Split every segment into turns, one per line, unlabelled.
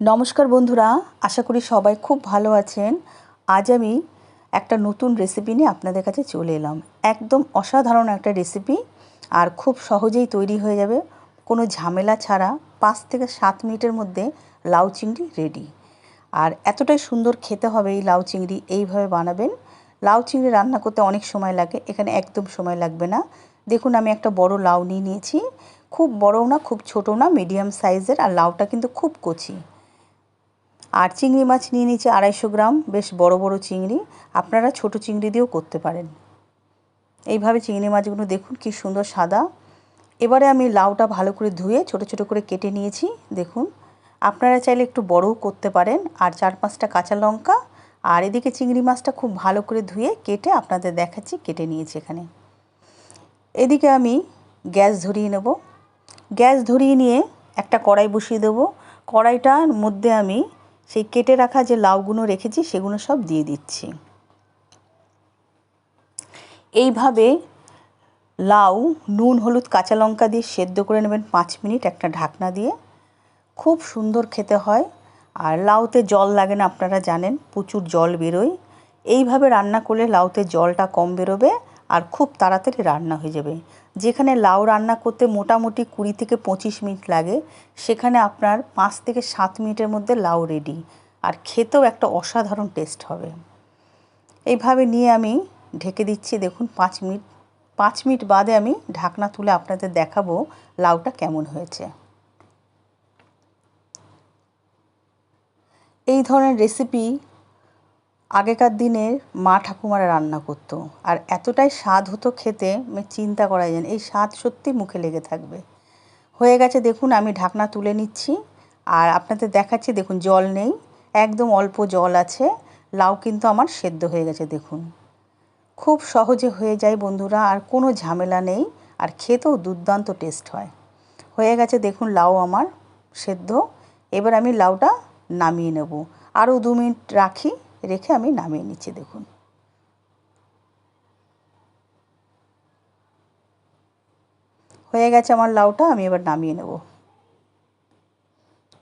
নমস্কার বন্ধুরা, আশা করি সবাই খুব ভালো আছেন। আজ আমি একটা নতুন রেসিপি নিয়ে আপনাদের কাছে চলে এলাম। একদম অসাধারণ একটা রেসিপি আর খুব সহজেই তৈরি হয়ে যাবে, কোনো ঝামেলা ছাড়া। 5 থেকে 7 মিনিটের মধ্যে লাউ চিংড়ি রেডি। আর এতটাই সুন্দর খেতে হবে এই লাউ চিংড়ি। এইভাবে বানাবেন। লাউ চিংড়ি রান্না করতে অনেক সময় লাগে, এখানে একদম সময় লাগবে না। দেখুন, আমি একটা বড় লাউ নিয়েছি। খুব বড়ও না, খুব ছোটো না, মিডিয়াম সাইজের। আর লাউটা কিন্তু খুব কচি। আর চিংড়ি মাছ নিয়ে নিয়েছি 250 গ্রাম, বেশ বড় বড় চিংড়ি। আপনারা ছোট চিংড়ি দিয়েও করতে পারেন। এইভাবে চিংড়ি মাছগুলো দেখুন কি সুন্দর সাদা। এবারে আমি লাউটা ভালো করে ধুয়ে ছোট ছোট করে কেটে নিয়েছি। দেখুন, আপনারা চাইলে একটু বড়ও করতে পারেন। আর 4-5টা কাঁচা লঙ্কা। আর এদিকে চিংড়ি মাছটা খুব ভালো করে ধুয়ে কেটে আপনাদের দেখাচ্ছি, কেটে নিয়েছি এখানে। এদিকে আমি গ্যাস ধরিয়ে নেব। গ্যাস ধরিয়ে নিয়ে একটা কড়াই বসিয়ে দেবো। কড়াইটার মধ্যে আমি সেই কেটে রাখা যে লাউগুলো রেখেছি সেগুলো সব দিয়ে দিচ্ছি। এইভাবে লাউ নুন হলুদ কাঁচা লঙ্কা দিয়ে সেদ্ধ করে নেবেন 5 মিনিট একটা ঢাকনা দিয়ে। খুব সুন্দর খেতে হয়। আর লাউতে জল লাগে না, আপনারা জানেন, প্রচুর জল বেরোয়। এইভাবে রান্না করলে লাউতে জলটা কম বেরোবে আর খুব তাড়াতাড়ি রান্না হয়ে যাবে। যেখানে লাউ রান্না করতে মোটামুটি 20 থেকে 25 মিনিট লাগে, সেখানে আপনার 5 থেকে 7 মিনিটের মধ্যে লাউ রেডি। আর খেতেও একটা অসাধারণ টেস্ট হবে। এইভাবে নিয়ে আমি ঢেকে দিচ্ছি। দেখুন 5 মিনিট বাদে আমি ঢাকনা তুলে আপনাদের দেখাবো লাউটা কেমন হয়েছে। এই ধরনের রেসিপি আগেকার দিনের মা ঠাকুমারা রান্না করতো, আর এতটাই স্বাদ হতো খেতে, চিন্তা করা যায় না। এই স্বাদ সত্যি মুখে লেগে থাকবে। হয়ে গেছে দেখুন, আমি ঢাকনা তুলে নিচ্ছি আর আপনাদের দেখাচ্ছি। দেখুন, জল নেই, একদম অল্প জল আছে। লাউ কিন্তু আমার সেদ্ধ হয়ে গেছে। দেখুন, খুব সহজে হয়ে যায় বন্ধুরা, আর কোনো ঝামেলা নেই। আর খেতেও দুর্দান্ত টেস্ট হয়। হয়ে গেছে দেখুন, লাউ আমার সেদ্ধ। এবার আমি লাউটা নামিয়ে নেব। আরও 2 মিনিট রেখে আমি নামিয়ে নিচ্ছি। দেখুন, হয়ে গেছে আমার লাউটা, আমি এবার নামিয়ে নেব।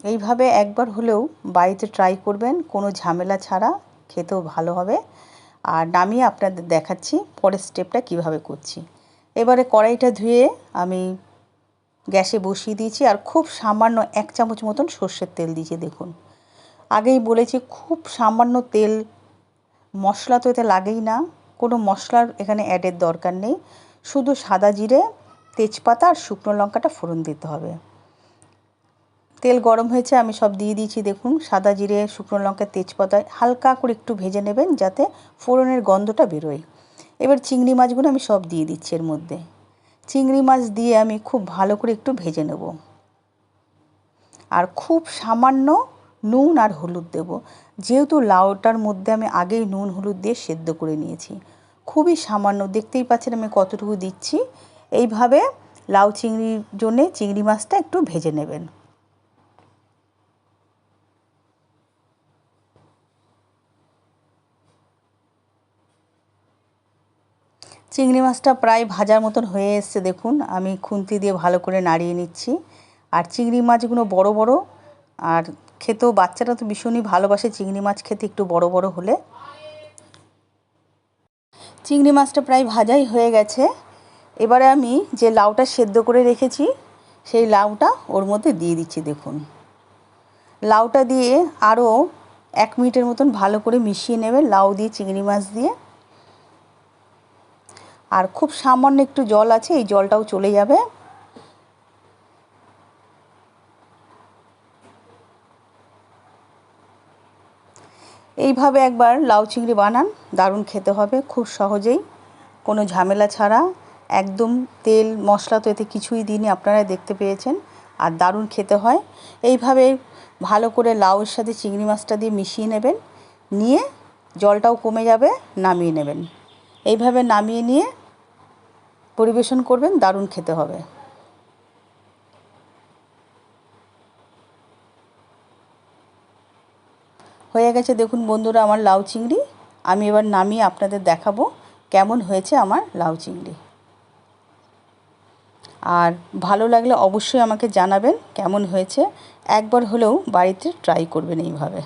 এইভাবে একবার হলেও বাড়িতে ট্রাই করবেন, কোনো ঝামেলা ছাড়া। খেতেও ভালো হবে। আর নামিয়ে আপনাদের দেখাচ্ছি পরের স্টেপটা কিভাবে করছি। এবারে কড়াইটা ধুয়ে আমি গ্যাসে বসিয়ে দিয়েছি আর খুব সামান্য 1 চামচ মতন সর্ষের তেল দিয়েছি। দেখুন, আগেই বলেছি খুব সামান্য তেল। মশলা তো এতে লাগেই না, কোনো মশলার এখানে অ্যাডের দরকার নেই। শুধু সাদা জিরে, তেজপাতা আর শুকনো লঙ্কাটা ফোড়ন দিতে হবে। তেল গরম হয়েছে, আমি সব দিয়ে দিয়েছি। দেখুন, সাদা জিরে, শুকনো লঙ্কা, তেজপাতা হালকা করে একটু ভেজে নেবেন যাতে ফোড়নের গন্ধটা বেরোয়। এবার চিংড়ি মাছগুলো আমি সব দিয়ে দিচ্ছি এর মধ্যে। চিংড়ি মাছ দিয়ে আমি খুব ভালো করে একটু ভেজে নেব। আর খুব সামান্য নুন আর হলুদ দেব, যেহেতু লাউটার মধ্যে আমি আগেই নুন হলুদ দিয়ে সেদ্ধ করে নিয়েছি। খুবই সামান্য, দেখতেই পাচ্ছেন আমি কতটুকু দিচ্ছি। এইভাবে লাউ চিংড়ির জন্যে চিংড়ি মাছটা একটু ভেজে নেবেন। চিংড়ি মাছটা প্রায় ভাজার মতন হয়ে এসছে। দেখুন, আমি খুন্তি দিয়ে ভালো করে নাড়িয়ে নিচ্ছি। আর চিংড়ি মাছগুলো বড় বড়, আর খেতেও বাচ্চারা তো ভীষণই ভালোবাসে চিংড়ি মাছ খেতে একটু বড় বড় হলে। চিংড়ি মাছটা প্রায় ভাজাই হয়ে গেছে। এবারে আমি যে লাউটা সেদ্ধ করে রেখেছি সেই লাউটা ওর মধ্যে দিয়ে দিচ্ছি। দেখুন, লাউটা দিয়ে আরও 1 মিনিটের মতন ভালো করে মিশিয়ে নেবে লাউ দিয়ে চিংড়ি মাছ দিয়ে। আর খুব সামান্য একটু জল আছে, এই জলটাও চলে যাবে। এইভাবে একবার লাউ চিংড়ি বানান, দারুণ খেতে হবে। খুব সহজেই, কোনো ঝামেলা ছাড়া, একদম তেল মশলা তো এতে কিছুই দিইনি, আপনারা দেখতে পেয়েছেন। আর দারুণ খেতে হয়। এইভাবে ভালো করে লাউয়ের সাথে চিংড়ি মাছটা দিয়ে মিশিয়ে নেবেন, নিয়ে জলটাও কমে যাবে, নামিয়ে নেবেন। এইভাবে নামিয়ে নিয়ে পরিবেশন করবেন, দারুণ খেতে হবে। হয়ে গেছে দেখুন বন্ধুরা আমার লাউ চিংড়ি। আমি এবার নামিয়ে আপনাদের দেখাবো কেমন হয়েছে আমার লাউ চিংড়ি। আর ভালো লাগলে অবশ্যই আমাকে জানাবেন কেমন হয়েছে। একবার হলেও বাড়িতে ট্রাই করবেন এইভাবে।